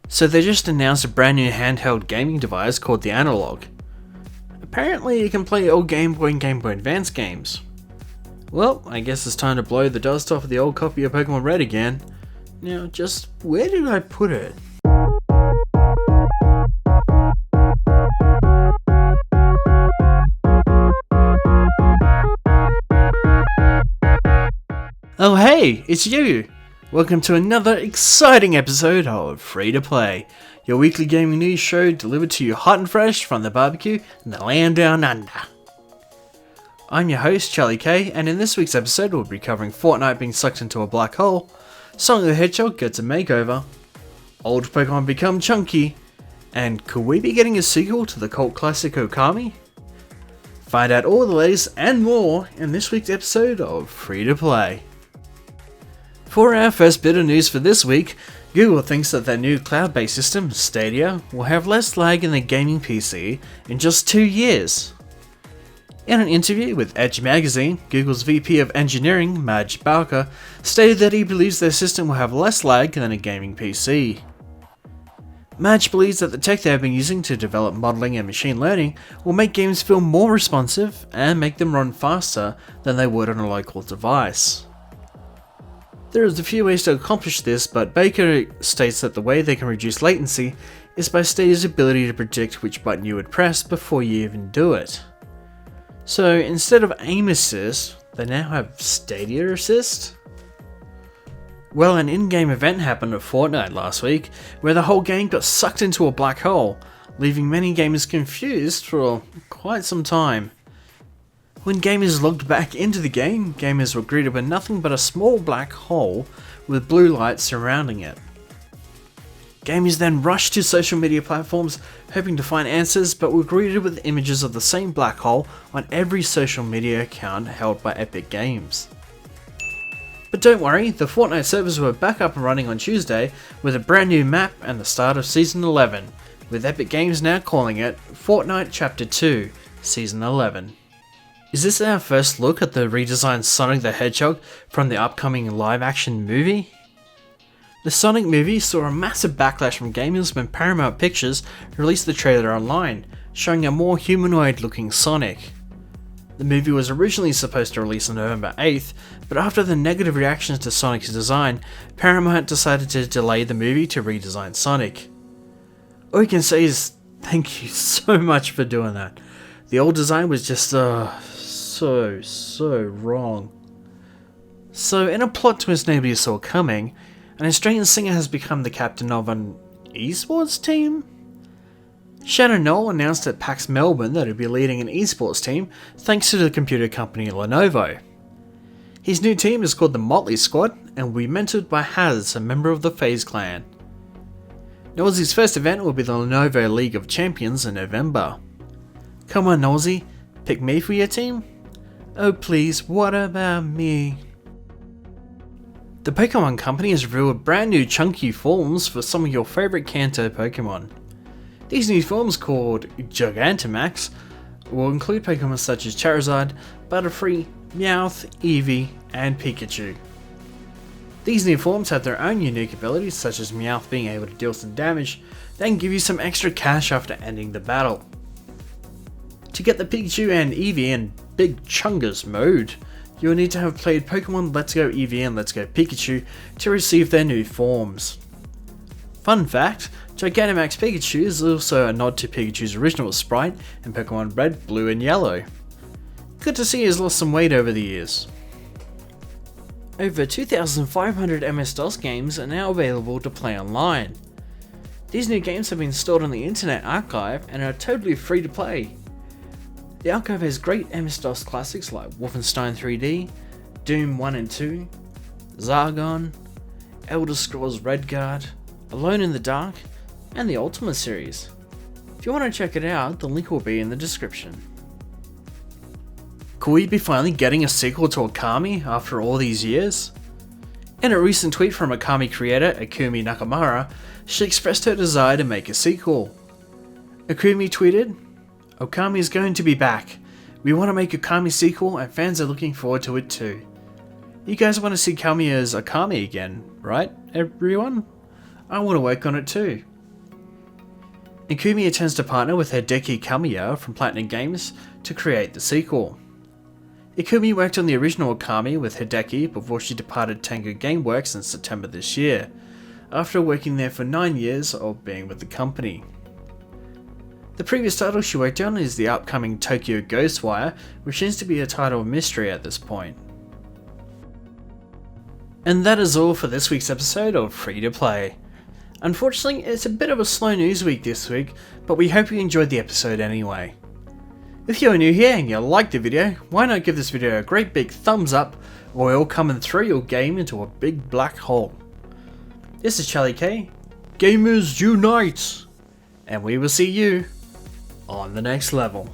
So they just announced a brand new handheld gaming device called the Analog. Apparently it can play all Game Boy and Game Boy Advance games. Well, I guess it's time to blow the dust off of the old copy of Pokemon Red again. Now, just where did I put it? Oh hey, it's you! Welcome to another exciting episode of Free to Play, your weekly gaming news show delivered to you hot and fresh from the barbecue in the land down under. I'm your host, Charlie K, and in this week's episode we'll be covering Fortnite being sucked into a black hole, Sonic the Hedgehog gets a makeover, old Pokemon become chunky, and could we be getting a sequel to the cult classic OKAMI? Find out all the latest and more in this week's episode of Free to Play. For our first bit of news for this week, Google thinks that their new cloud-based system, Stadia, will have less lag in their gaming PC in just 2 years. In an interview with Edge magazine, Google's VP of Engineering, Madge Barker, stated that he believes their system will have less lag than a gaming PC. Madge believes that the tech they have been using to develop modeling and machine learning will make games feel more responsive and make them run faster than they would on a local device. There is a few ways to accomplish this, but Baker states that the way they can reduce latency is by Stadia's ability to predict which button you would press before you even do it. So instead of aim assist, they now have Stadia assist? Well, an in-game event happened at Fortnite last week, where the whole game got sucked into a black hole, leaving many gamers confused for quite some time. When gamers logged back into the game, gamers were greeted with nothing but a small black hole with blue light surrounding it. Gamers then rushed to social media platforms hoping to find answers, but were greeted with images of the same black hole on every social media account held by Epic Games. But don't worry, the Fortnite servers were back up and running on Tuesday with a brand new map and the start of Season 11, with Epic Games now calling it Fortnite Chapter 2, Season 11. Is this our first look at the redesigned Sonic the Hedgehog from the upcoming live-action movie? The Sonic movie saw a massive backlash from gamers when Paramount Pictures released the trailer online, showing a more humanoid-looking Sonic. The movie was originally supposed to release on November 8th, but after the negative reactions to Sonic's design, Paramount decided to delay the movie to redesign Sonic. All you can say is, thank you so much for doing that. The old design was just so wrong. So in a plot twist nobody saw coming, an Australian singer has become the captain of an eSports team? Shannon Knoll announced at PAX Melbourne that he'll be leading an eSports team thanks to the computer company Lenovo. His new team is called the Motley Squad and will be mentored by Haz, a member of the FaZe clan. Knoll's first event will be the Lenovo League of Champions in November. Come on Nosy, pick me for your team? Oh please, what about me? The Pokemon Company has revealed brand new chunky forms for some of your favourite Kanto Pokemon. These new forms, called Gigantamax, will include Pokemon such as Charizard, Butterfree, Meowth, Eevee, and Pikachu. These new forms have their own unique abilities, such as Meowth being able to deal some damage, then give you some extra cash after ending the battle. To get the Pikachu and Eevee in Big Chungus mode, you will need to have played Pokemon Let's Go Eevee and Let's Go Pikachu to receive their new forms. Fun fact, Gigantamax Pikachu is also a nod to Pikachu's original sprite in Pokemon Red, Blue and Yellow. Good to see he has lost some weight over the years. Over 2,500 MS-DOS games are now available to play online. These new games have been stored on the Internet Archive and are totally free to play. The archive has great MS-DOS classics like Wolfenstein 3D, Doom 1 and 2, Zargon, Elder Scrolls Redguard, Alone in the Dark, and the Ultima series. If you want to check it out, the link will be in the description. Could we be finally getting a sequel to OKAMI after all these years? In a recent tweet from OKAMI creator Akumi Nakamura, she expressed her desire to make a sequel. Akumi tweeted, "OKAMI is going to be back. We want to make a OKAMI sequel and fans are looking forward to it too. You guys want to see Kami as OKAMI again, right everyone? I want to work on it too. Ikumi intends to partner with Hideki Kamiya from Platinum Games to create the sequel. Ikumi worked on the original OKAMI with Hideki before she departed Tango Gameworks in September this year, after working there for 9 years of being with the company. The previous title she worked on is the upcoming Tokyo Ghostwire, which seems to be a title of mystery at this point. And that is all for this week's episode of Free to Play. Unfortunately, it's a bit of a slow news week this week, but we hope you enjoyed the episode anyway. If you're new here and you liked the video, why not give this video a great big thumbs up, or it'll come and throw your game into a big black hole. This is Charlie K, Gamers Unite, and we will see you on the next level.